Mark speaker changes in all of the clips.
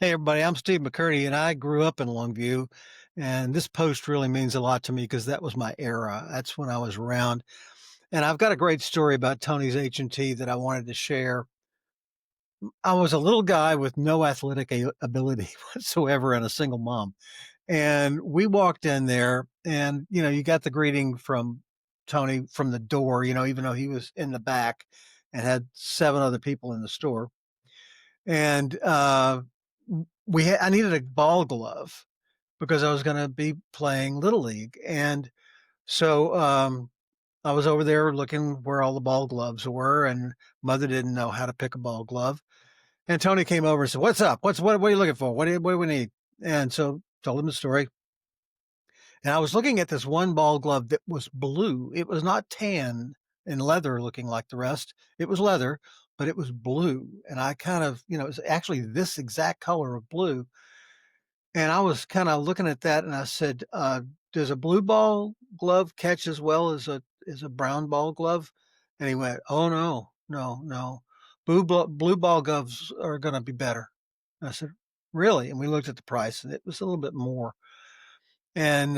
Speaker 1: Hey everybody, I'm Steve McCurdy and I grew up in Longview. And this post really means a lot to me because that was my era. That's when I was around. And I've got a great story about Tony's H&T that I wanted to share. I was a little guy with no athletic ability whatsoever and a single mom. And we walked in there and, you got the greeting from Tony from the door, even though he was in the back and had seven other people in the store. And I needed a ball glove because I was going to be playing little league. And so I was over there looking where all the ball gloves were, and mother didn't know how to pick a ball glove. And Tony came over and said, "What's up? What are you looking for? What do we need?" And so told him the story. And I was looking at this one ball glove that was blue. It was not tan and leather looking like the rest. It was leather, but it was blue. And I kind of, it was actually this exact color of blue. And I was kind of looking at that and I said, does a blue ball glove catch as well as a brown ball glove? And he went, "Oh no, no, no. Blue ball gloves are gonna be better." I said, "Really?" And we looked at the price and it was a little bit more. And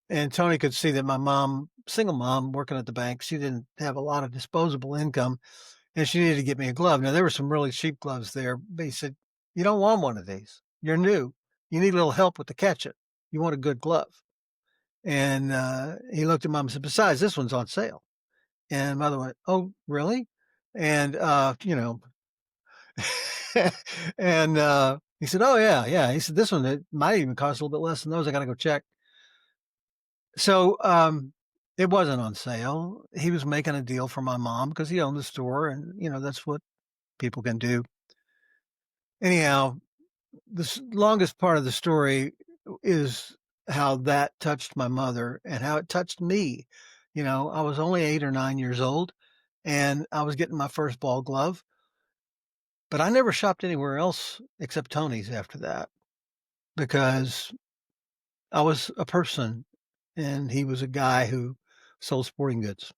Speaker 1: and Tony could see that my mom, single mom working at the bank, she didn't have a lot of disposable income and she needed to get me a glove. Now there were some really cheap gloves there, but he said, "You don't want one of these. You're new. You need a little help with the catching. You want a good glove." And he looked at mom and said, "Besides, this one's on sale." And mother went, "Oh, really?" And and he said, "Oh yeah, yeah." He said, "This one it might even cost a little bit less than those. I got to go check." So it wasn't on sale. He was making a deal for my mom because he owned the store, and that's what people can do. Anyhow, the longest part of the story is how that touched my mother and how it touched me. I was only 8 or 9 years old and I was getting my first ball glove, but I never shopped anywhere else except Tony's after that because I was a person and he was a guy who sold sporting goods.